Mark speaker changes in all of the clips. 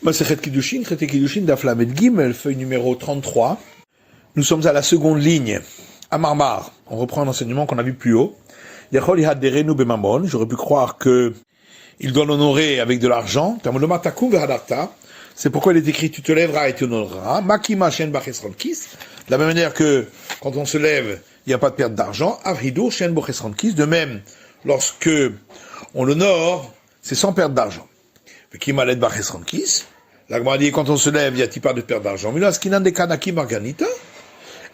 Speaker 1: Masechet Kiddushin, traité Kiddushin, Daf Lamed Gimel, feuille numéro 33. Nous sommes à la seconde ligne, à Marmar. On reprend l'enseignement qu'on a vu plus haut. Yachol Yhaderenu Bemamon, j'aurais pu croire que il doit l'honorer avec de l'argent. Tamoloma Takum Vehadarta, c'est pourquoi il est écrit tu te lèveras et tu honoreras. Makima Shen Bachesron Kis, de la même manière que quand on se lève, il n'y a pas de perte d'argent. Avrido Shen Bachesron Kis, de même, lorsque on l'honore, c'est sans perte d'argent. Kimalet Bachesron Kis, la Gemara dit quand on se lève, il n'y a-t-il pas de perte d'argent? Mais là,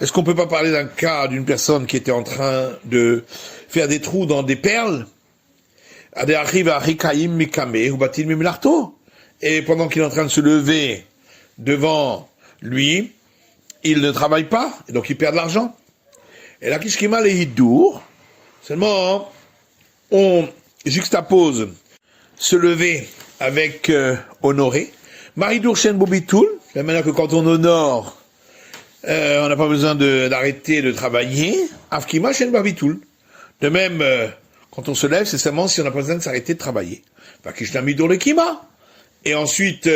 Speaker 1: est-ce qu'on peut pas parler d'un cas d'une personne qui était en train de faire des trous dans des perles? Et pendant qu'il est en train de se lever devant lui, il ne travaille pas, et donc il perd de l'argent. Et là, Kishkima les Hidour, seulement on juxtapose se lever avec honorer. Maridour Shen Bobitoul, de la manière que quand on honore, on n'a pas besoin d'arrêter de travailler. Afkima Shen Babitoul. De même, quand on se lève, c'est seulement si on n'a pas besoin de s'arrêter de travailler. Fakishnamidour le Kima. Et ensuite,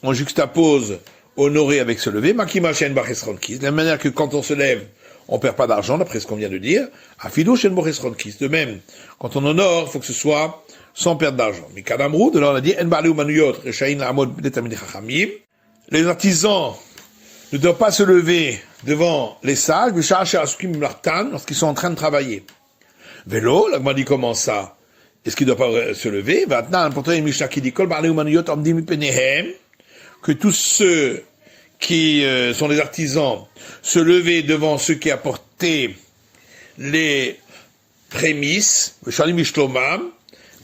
Speaker 1: on juxtapose honorer avec se lever. Makima Shen Bachesron Kis. De la manière que quand on se lève, on perd pas d'argent, d'après ce qu'on vient de dire. Afido Shen Bachesron Kis. De même, quand on honore, il faut que ce soit sans perte d'argent. Mikadamrou, de là on a dit, En Bali ou Manuyot, Rechaïn Amod Betamid Chachamim. Les artisans ne doivent pas se lever devant les sages, lorsqu'ils sont en train de travailler. Vélo, la Gemara dit comment ça? Est-ce qu'ils ne doivent pas se lever? Maintenant, pourtant, il y a une Mishnah qui dit, que tous ceux qui sont des artisans se levaient devant ceux qui apportaient les prémices,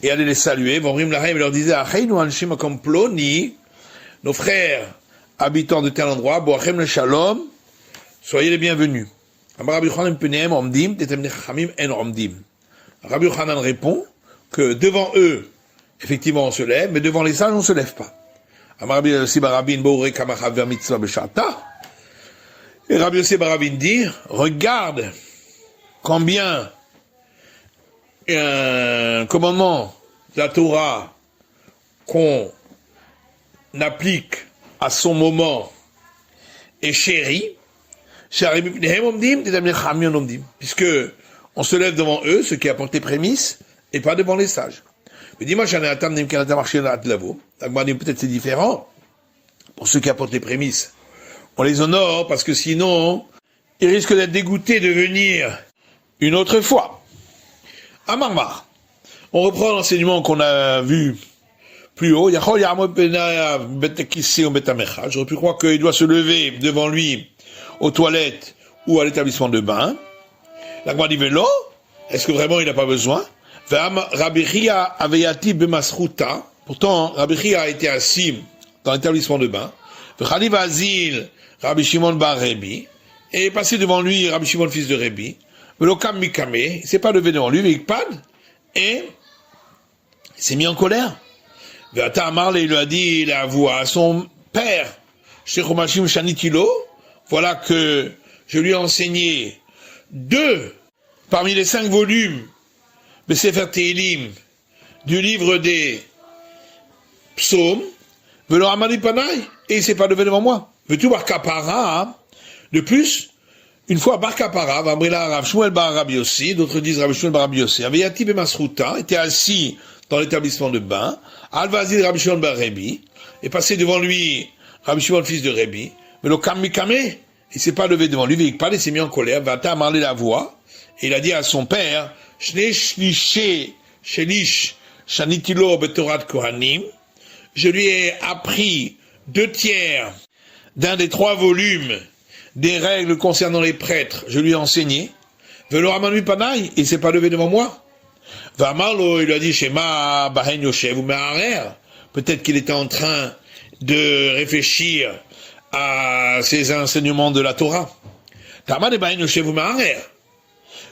Speaker 1: et allaient les saluer, vont et leur disaient, nos frères habitants de tel endroit, Boachem le Shalom, soyez les bienvenus. Rabbi Yochanan répond que devant eux, effectivement on se lève, mais devant les sages on ne se lève pas. Et Rabbi Yossi Barabin dit, regarde combien un commandement de la Torah qu'on applique à son moment est chéri, puisque on se lève devant eux, ceux qui apportent les prémices, et pas devant les sages. Mais dis-moi, peut-être c'est différent. Pour ceux qui apportent les prémices, on les honore, parce que sinon, ils risquent d'être dégoûtés de venir une autre fois. À Marmar, on reprend l'enseignement qu'on a vu plus haut. J'aurais pu croire qu'il doit se lever devant lui aux toilettes ou à l'établissement de bain. La Gemara dit vélo, est-ce que vraiment il n'a pas besoin? Pourtant, Rabbi Chia a été assis dans l'établissement de bain. Rabbi Shimon bar Rebi, et est passé devant lui Rabbi Shimon fils de Rebi. Il s'est pas levé devant lui, et il s'est mis en colère. Il lui a dit, il a avoué à son père, Shechomashim Shanitilo, voilà que je lui ai enseigné 2 parmi les 5 volumes de Sefer Tehilim du livre des psaumes, et il s'est pas levé devant moi. Veux-tu Bar Kapara? De plus, une fois Bar Kapara, Rav Shmuel bar Rabbi Yossi, d'autres disent Rav Shmuel bar Rabbi Yossi, Aveyati Bemasruta, était assis dans l'établissement de bain, Al-Vazir Rabbi Shimon bar Rebi, est passé devant lui Rabbi Shimon fils de Rebi, mais le Kamikame, il s'est pas levé devant lui, il s'est mis en colère, Vata a marlé la voix, et il a dit à son père, Shelish Shanitilo Betorat Kohanim, je lui ai appris 2/3 d'un des 3 volumes des règles concernant les prêtres, je lui ai enseigné, Velo Amanu Panay, il s'est pas levé devant moi. Vamarlo, il lui a dit, Shema Bahen Yoshev ou Meharer, peut-être qu'il était en train de réfléchir à ces enseignements de la Torah. Tamad Bahen Yoshev ou Meharer.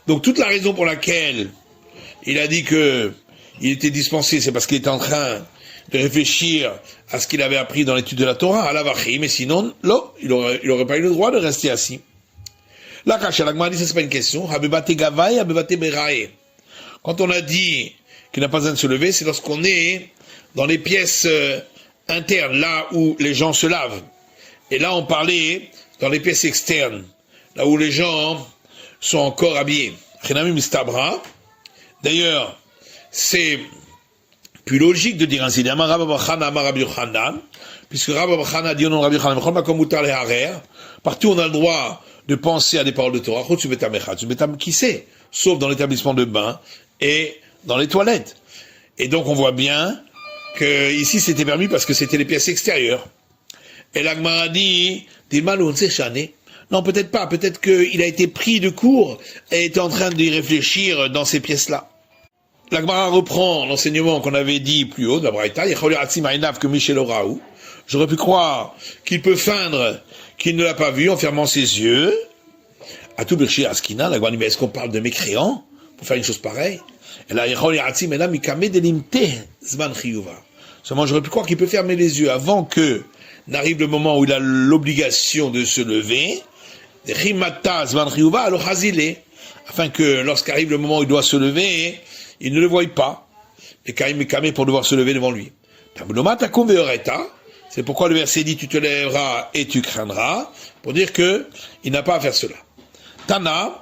Speaker 1: Donc toute la raison pour laquelle il a dit que il était dispensé, c'est parce qu'il était en train de réfléchir à ce qu'il avait appris dans l'étude de la Torah, à la Vachi, mais sinon, là, il aurait pas eu le droit de rester assis. Là, Kacha, la Gemara dit, c'est pas une question. Habebate Gavaï, Habebate Berae. Quand on a dit qu'il n'a pas besoin de se lever, c'est lorsqu'on est dans les pièces interne, là où les gens se lavent. Et là, on parlait dans les pièces externes, là où les gens sont encore habillés. D'ailleurs, c'est plus logique de dire ainsi. Puisque Rabbi Bachana dit au nom de Rabbi Yochanan, partout on a le droit de penser à des paroles de Torah, qui sait, sauf dans l'établissement de bain et dans les toilettes. Et donc on voit bien que ici c'était permis parce que c'était les pièces extérieures. Et l'Agmara dit, non, peut-être pas, peut-être qu'il a été pris de court et est en train d'y réfléchir dans ces pièces-là. L'Agmara reprend l'enseignement qu'on avait dit plus haut, de la Braïta, j'aurais pu croire qu'il peut feindre qu'il ne l'a pas vu en fermant ses yeux. À tout Birchi Askina, l'Agmara dit, mais est-ce qu'on parle de mécréants pour faire une chose pareille? Et là, seulement j'aurais pu croire qu'il peut fermer les yeux avant que n'arrive le moment où il a l'obligation de se lever, afin que lorsqu'arrive le moment où il doit se lever, il ne le voie pas, et Kaim pour devoir se lever devant lui. C'est pourquoi le verset dit tu te lèveras et tu craindras, pour dire que il n'a pas à faire cela. Tana,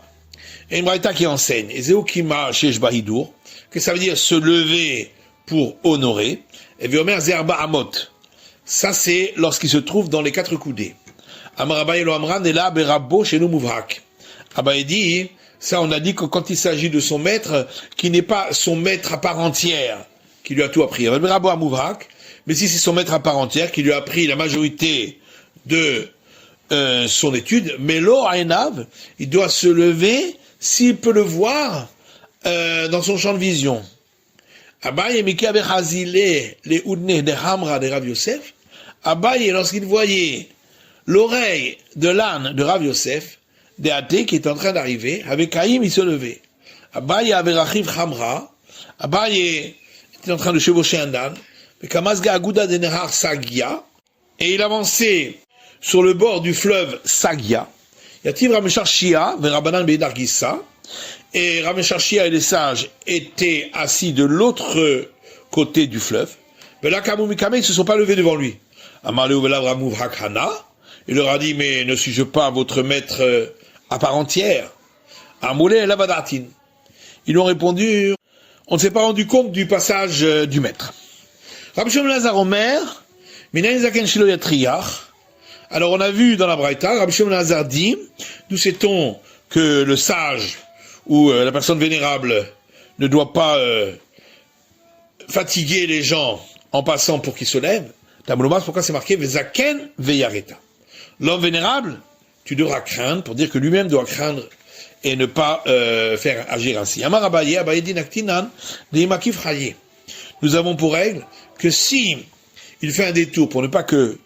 Speaker 1: et une braïta qui enseigne, que ça veut dire se lever pour honorer, et Viomer Zerba Amot. Ça c'est lorsqu'il se trouve dans les 4 coudées. Amarabaye lo Amran est là, Berabo chez nous Mouvrak. Abaye dit, ça on a dit que quand il s'agit de son maître, qui n'est pas son maître à part entière, qui lui a tout appris. Berabo à Mouvrak, mais si c'est son maître à part entière, qui lui a appris la majorité de son étude, mais l'or Aenav, il doit se lever s'il peut le voir dans son champ de vision. Abaye Miki avait Hazile, les Oudne de Hamra de Rav Yosef. Abaye, lorsqu'il voyait l'oreille de l'âne de Rav Yosef, des athées qui est en train d'arriver, avec Caïm, il se levait. Abaye avait Rachiv Hamra. Abaye était en train de chevaucher un âne. Mais Kamazga Aguda de Nehar Sagia. Et il avançait sur le bord du fleuve Sagia. Yativ Rameshar Shia, Verabanan Beidar Gissa. Et Rameshar Shia et les sages étaient assis de l'autre côté du fleuve. Mais là, Kamou Mikame, ils ne se sont pas levés devant lui. Amaleu Velav Ramouv Hakhana. Il leur a dit, mais ne suis-je pas votre maître à part entière? Amoulé et Lavadatin. Ils ont répondu, on ne s'est pas rendu compte du passage du maître. Rabbi Shimon Lazar Omer, Minayin Zaken Shilo Yatriach. Alors on a vu dans la Braïta, Rabbi Shimon Lazar dit, d'où sait-on que le sage ou la personne vénérable ne doit pas fatiguer les gens en passant pour qu'ils se lèvent? Tabloumas, pourquoi c'est marqué Vezaken Veyareta? L'homme vénérable, tu devras craindre, pour dire que lui-même doit craindre et ne pas faire agir ainsi. Amar Abaye, Abaye dit Naktinan, Deimakif Chaye. Nous avons pour règle que si il fait un détour pour ne pas que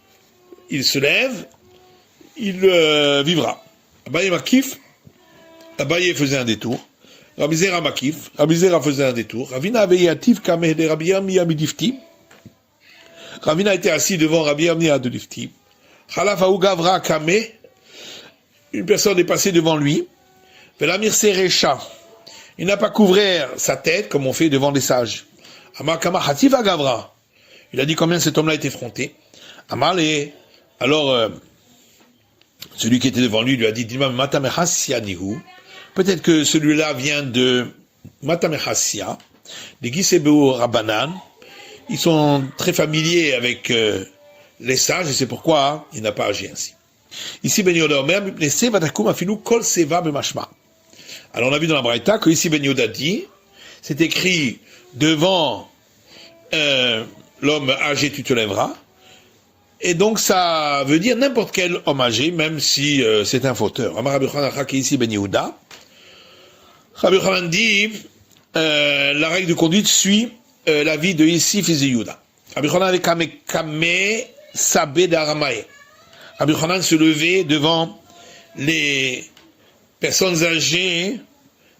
Speaker 1: il se lève, il vivra. Abaye Makif, Abaye faisait un détour. Rabbi Zera Makif, Rabbi Zera faisait un détour. Ravina Abayatif Kameh de Rabbi Yami Amidifti. Ravina était assis devant Rabbi Yami Adolifti. Khalaf Aou Gavra Kameh. Une personne est passée devant lui. Velamir Serecha. Il n'a pas couvert sa tête comme on fait devant les sages. Amakama Hativa Gavra. Il a dit combien cet homme-là est effronté. Amale. Alors, celui qui était devant lui a dit, dis-moi, Matamehassia Nihu. Peut-être que celui-là vient de Matamehassia, des Gisebeo Rabanan. Ils sont très familiers avec les sages et c'est pourquoi il n'a pas agi ainsi. Ici, Ben Yoda Omer, Kol Seva Bemashma. Alors on a vu dans la Braïta que ici Ben Yoda dit, c'est écrit devant l'homme âgé tu te lèveras, et donc ça veut dire n'importe quel homme âgé, même si c'est un fauteur. Amar Rabbi Yochanan ici Ben Yehuda. Rabbi Yochanan dit la règle de conduite suit la vie de ici fils de Yehuda. Rabbi Yochanan avait Kame Sabé d'Aramaï. Rabbi Yochanan se levait devant les personnes âgées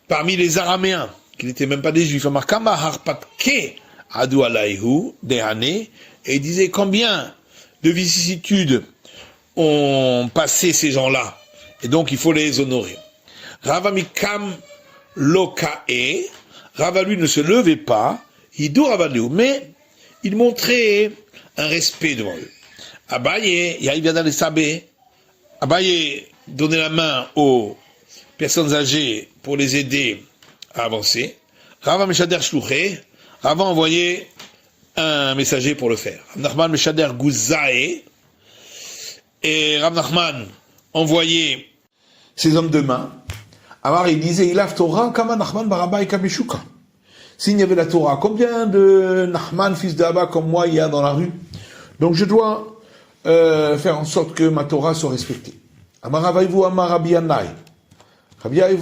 Speaker 1: parmi les Araméens, qui n'étaient même pas des Juifs. Amarkama Harpatke Adu Alayhu Dehane, et il disait combien de vicissitudes ont passé ces gens-là, et donc il faut les honorer. Ravamikam Lokae, Rava lui ne se levait pas, Hidu Ravadeu, mais il montrait un respect devant eux. Abaye, il vient dans les sabés. Abaye donnait la main aux personnes âgées pour les aider à avancer. Rava Meshader Shlouché, Rava envoyé un messager pour le faire. Rav Nachman Meshader Gouzae, et Rav Nachman envoyait ses hommes de main. Alors il disait, il a Torah, Kama Nachman Baraba et Kameshuka. S'il y avait la Torah, combien de Nachman, fils d'Abba, comme moi, il y a dans la rue? Donc je dois faire en sorte que ma Torah soit respectée. Amar Avaïvu Amar Rabbi Yanai. Rabbi Yanai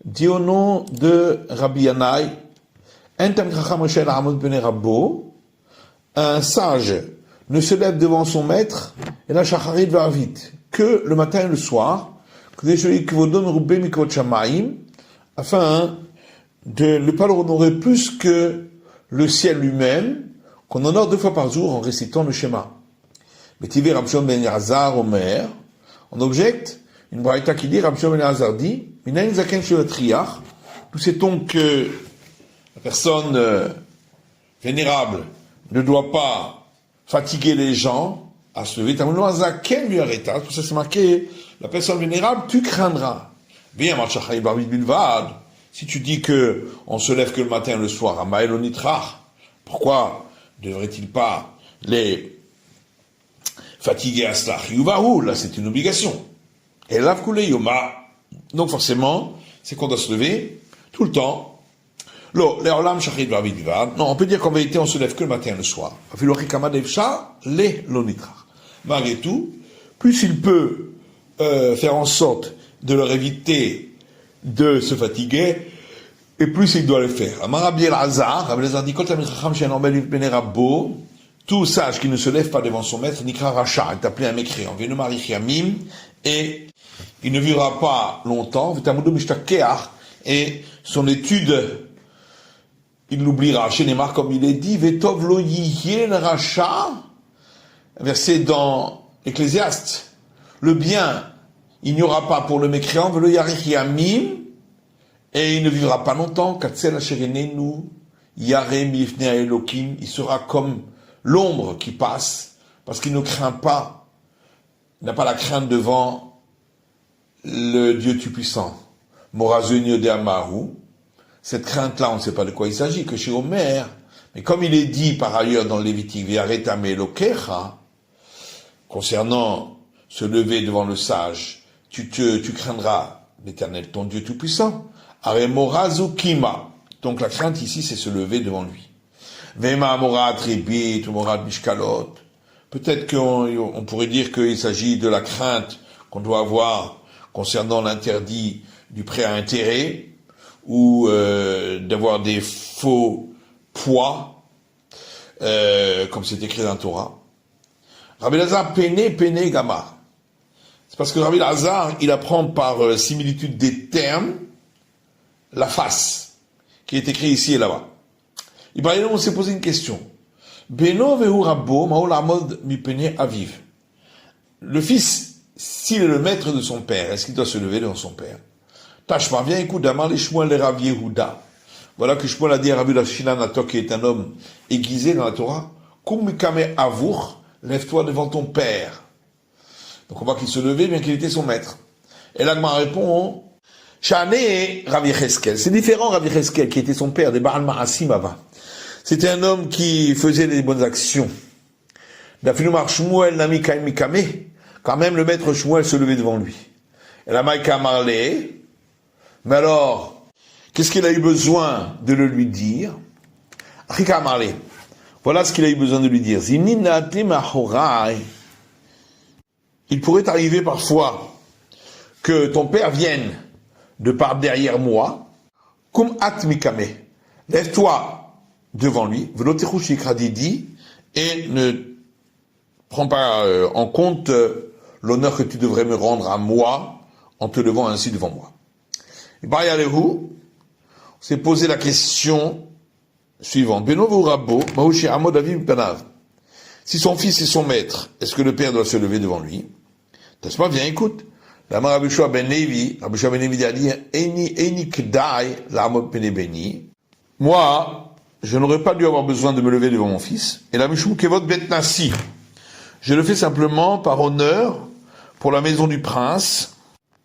Speaker 1: dit au nom de Rabbi Yanai, un sage ne se lève devant son maître et la shacharit va vite que le matin et le soir, afin de ne pas le honorer plus que le ciel lui-même, qu'on honore 2 fois par jour en récitant le schéma. Betivé Rabshon ben Yazar Omer, on objecte une braïta qui dit, Rabshon ben Yazar dit, Minayin zaken shelatriach, nous sait-on que la personne vénérable ne doit pas fatiguer les gens à se lever. Tamouno zaken lui arrêta, pour ça c'est marqué, la personne vénérable, tu craindras. Bien, Marchachai Barvid Bilvad, si tu dis que on se lève que le matin et le soir, à Maëlonitrach, pourquoi ne devrait-il pas les fatiguer à cela? Yuvahu, là c'est une obligation. Et l'avkoule yoma, donc forcément, c'est qu'on doit se lever tout le temps. Non, on peut dire qu'en vérité on se lève que le matin et le soir. Malgré tout, plus il peut faire en sorte de leur éviter de se fatiguer, et plus il doit le faire. Rabbi Elazar dit, tout sage qui ne se lève pas devant son maître, Nikra Racha, est appelé un mécréant, et il ne vivra pas longtemps, et son étude, il l'oubliera. Chez Neymar, comme il est dit, Vetov lo yiyeh Racha, verset dans Ecclésiaste, le bien, il n'y aura pas pour le mécréant, velo yarich yamim, et il ne vivra pas longtemps, Katzel asherenenu, yarem yifne Elokim, il sera comme l'ombre qui passe, parce qu'il ne craint pas, il n'a pas la crainte devant le Dieu Tout-Puissant. Morazunio de Amahu, cette crainte-là, on ne sait pas de quoi il s'agit, que chez Omer, mais comme il est dit par ailleurs dans le Lévitique, Viaretame Elokecha, concernant se lever devant le sage, tu craindras l'Éternel, ton Dieu Tout-Puissant. Aremorazu Kima. Donc la crainte ici, c'est se lever devant lui. Vema Amora Tribit, Morad Mishkalot. Peut-être qu'on pourrait dire qu'il s'agit de la crainte qu'on doit avoir concernant l'interdit du prêt à intérêt, ou d'avoir des faux poids, comme c'est écrit dans la Torah. Rabbi Lazar Pene Gama. C'est parce que Rabbi Lazar, il apprend par similitude des termes la face, qui est écrit ici et là-bas. Ibrahim, on s'est posé une question. Beno vehu rabbo maol amod mi pene aviv. Le fils, s'il est le maître de son père, est-ce qu'il doit se lever devant son père? Tashma, viens, écoute, d'Amar les Shmuel les Rav Yehuda. Voilà que Shmuel a dit à Rabbi Lachilanatok, qui est un homme aiguisé dans la Torah, Kum mikame avour, lève-toi devant ton père. Donc on voit qu'il se levait bien qu'il était son maître. Et l'Agma répond, Shane Rav Yecheskel. C'est différent, Rav Yecheskel, qui était son père, des Baal Ma'asim Ava. C'était un homme qui faisait des bonnes actions. D'Afinumar Shmuel Nami Kaim Mikame, quand même le maître Shmuel se levait devant lui. Et la Maïka Marley, mais alors, qu'est-ce qu'il a eu besoin de le lui dire? Rika Marley, voilà ce qu'il a eu besoin de lui dire. Il pourrait arriver parfois que ton père vienne de par derrière moi, comme Atmikame, lève-toi devant lui, et ne prends pas en compte l'honneur que tu devrais me rendre à moi en te levant ainsi devant moi. Et on s'est posé la question suivante. Benovo Rabbo, Maouchi Amod Avim Panav. Si son fils est son maître, est-ce que le père doit se lever devant lui? Tasma, viens, écoute. La Rabishua Ben Levi, Rabishua Ben Levi a dit, Eni Kdai, la Amod Pene Beni. Moi, je n'aurais pas dû avoir besoin de me lever devant mon fils. Et la Mishum Kevot Bet Nasi. Je le fais simplement par honneur pour la maison du prince,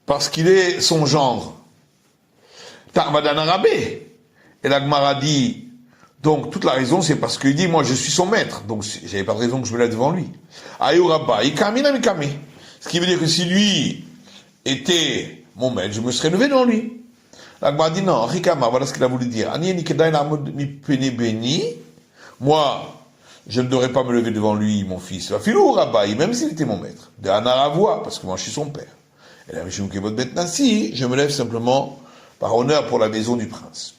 Speaker 1: parce qu'il est son gendre. Tarvadan Arabé. Et la Gemara dit, donc toute la raison c'est parce qu'il dit, moi je suis son maître, donc j'avais pas de raison que je me lève devant lui. Ayuraba, Ikamina Mikame. Ce qui veut dire que si lui était mon maître, je me serais levé devant lui. La Gemara dit non, Rikama, voilà ce qu'il a voulu dire. Moi, je ne devrais pas me lever devant lui, mon fils. Filou Rabaï, même s'il était mon maître. De Anaravoa, parce que moi je suis son père. Et la Mishum Kevot Bet Nasi, je me lève simplement par honneur pour la maison du prince.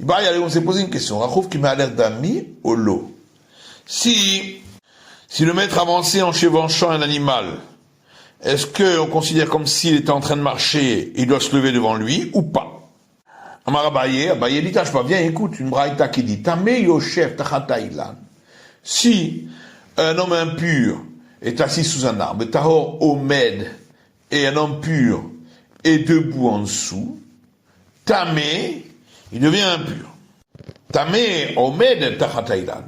Speaker 1: On s'est posé une question. Rachouf qui m'a l'air d'ami au lot. Si le maître avançait en chevauchant un animal, est-ce qu'on considère comme s'il était en train de marcher, il doit se lever devant lui ou pas? Amar Abaye dit, tâche pas, viens, écoute, une braïta qui dit, Tamé Yoshev Tachatailan. Si un homme impur est assis sous un arbre, Tahor Omed, et un homme pur est debout en dessous, Tamé, il devient impur. Tamé Omed Tachatailan.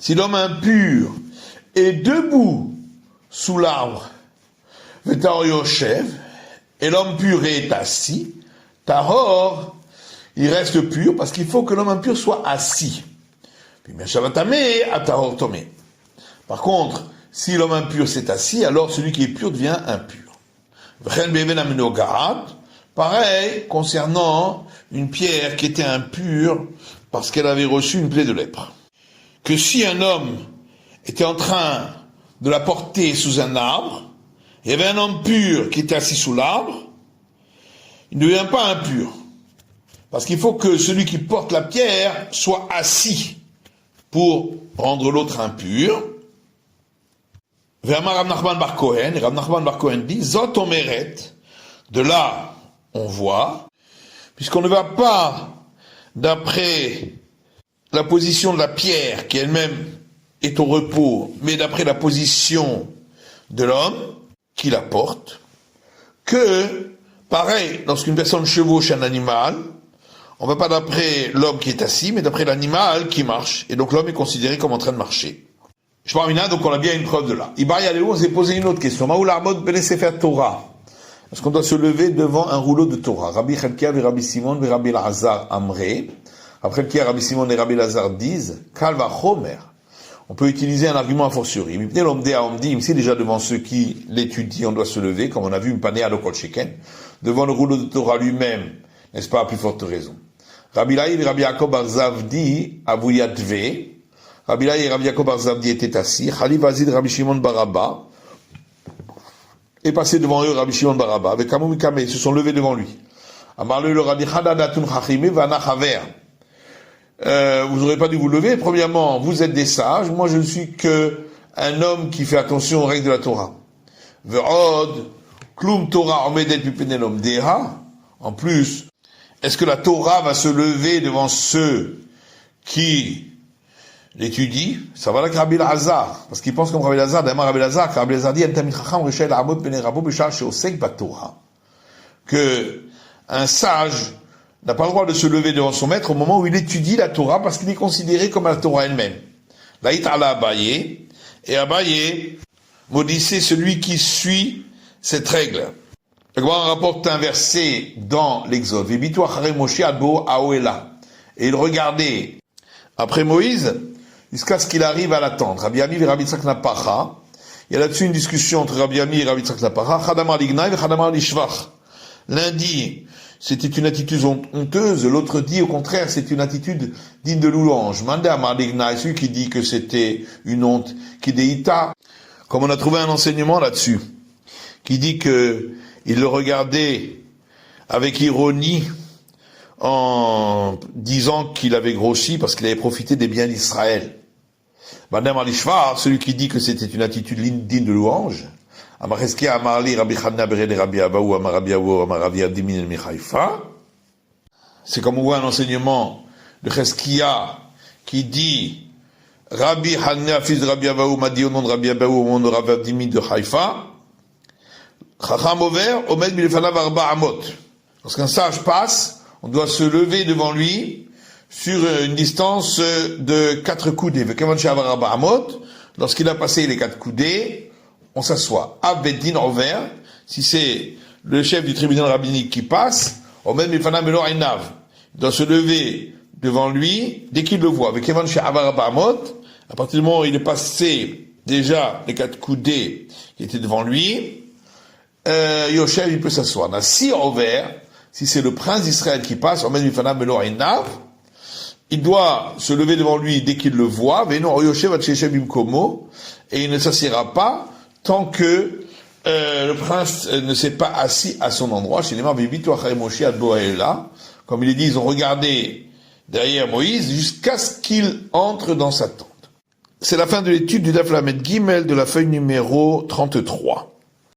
Speaker 1: Si l'homme impur est debout sous l'arbre, Tahor Yoshev, et l'homme pur est assis, Tahor, il reste pur parce qu'il faut que l'homme impur soit assis. Puis Meshavatame à Tahor Tomé. Par contre, si l'homme impur s'est assis, alors celui qui est pur devient impur. Pareil concernant une pierre qui était impure parce qu'elle avait reçu une plaie de lèpre. Que si un homme était en train de la porter sous un arbre, il y avait un homme pur qui était assis sous l'arbre, il ne devient pas impur. Parce qu'il faut que celui qui porte la pierre soit assis pour rendre l'autre impur. Vers Rav Nachman bar Kohen, Rav Nachman bar Kohen dit, Zot Omeret, de là, on voit, puisqu'on ne va pas d'après la position de la pierre, qui elle-même est au repos, mais d'après la position de l'homme qui la porte, que, pareil, lorsqu'une personne chevauche un animal, on ne va pas d'après l'homme qui est assis, mais d'après l'animal qui marche. Et donc l'homme est considéré comme en train de marcher. Je parle là, donc on a bien une preuve de là. On s'est posé une autre question. Torah. Est-ce qu'on doit se lever devant un rouleau de Torah? Rabbi Chelkia et Rabbi Simon et Rabbi Lazar Amré. Après Chelkia, Rabbi Simon et Rabbi Lazar disent, Kalva Chomer. On peut utiliser un argument a fortiori. Si déjà devant ceux qui l'étudient, on doit se lever, comme on a vu une panée à l'okol sheken, devant le rouleau de Torah lui-même, n'est-ce pas, à plus forte raison. Rabbi Laï et Rabbi Yaakov Arzavdi, Abouyatve, Rabbi Laï et Rabbi Yaakov Arzavdi étaient assis, Khalif Azid Rabbi Shimon Barabba, est passé devant eux Rabbi Shimon Barabba, avec Kamou Mikame, ils se sont levés devant lui. Amarle leur a dit, Chadadatun Chachime Vana Chaver. Vous n'aurez pas dû vous lever. Premièrement, vous êtes des sages. Moi, je ne suis que un homme qui fait attention aux règles de la Torah. Ve'od, Klum Torah Omedet Pipenelom Deha. En plus, est-ce que la Torah va se lever devant ceux qui l'étudient? Ça va avec Rabbi Lazar, parce qu'il pense comme Rabbi Lazar, d'ailleurs Rabbi Lazar, car Rabbi Lazar dit que un sage n'a pas le droit de se lever devant son maître au moment où il étudie la Torah, parce qu'il est considéré comme la Torah elle-même. Laït ala Abaye, et Abaye maudissait celui qui suit cette règle. On rapporte un verset dans l'Exode. Et il regardait après Moïse jusqu'à ce qu'il arrive à l'attendre. Rabbi Ami et Rabbi Tzak Napacha. Il y a là-dessus une discussion entre Rabbi Ami et Rabbi Tzak Napacha. Chadamar Lignai et Chadamar Lishvach. L'un dit c'était une attitude honteuse, l'autre dit au contraire c'est une attitude digne de louange. Mande Amar Lignai, celui qui dit que c'était une honte, qui déita. Comme on a trouvé un enseignement là-dessus, qui dit que il le regardait avec ironie en disant qu'il avait grossi parce qu'il avait profité des biens d'Israël. Madame Alishvar, celui qui dit que c'était une attitude digne de louange, Amareskia Amarli Rabbi Channa Bered Rabbi Abaou Amarabi Abaou Amarabi Abdimin El Michaifa. C'est comme on voit un enseignement de Cheskia qui dit Rabbi Channa fils de Rabbi Abaou m'a dit au nom de Rabbi Abaou au nom de Rabbi Abdimin de Haïfa. Chacham over, omed milefanav arba amot. Lorsqu'un sage passe, on doit se lever devant lui sur une distance de 4 coudées. Lorsqu'il a passé les 4 coudées, on s'assoit. Abedin Over, si c'est le chef du tribunal rabbinique qui passe, il doit se lever devant lui dès qu'il le voit. À partir du moment où il est passé déjà les 4 coudées qui étaient devant lui, Yoshev, il peut s'asseoir. Si Over, si c'est le prince d'Israël qui passe, il doit se lever devant lui dès qu'il le voit, et il ne s'assiera pas tant que le prince ne s'est pas assis à son endroit. Comme il est dit, ils ont regardé derrière Moïse jusqu'à ce qu'il entre dans sa tente. C'est la fin de l'étude du Daf Lamed Gimel de la feuille numéro 33.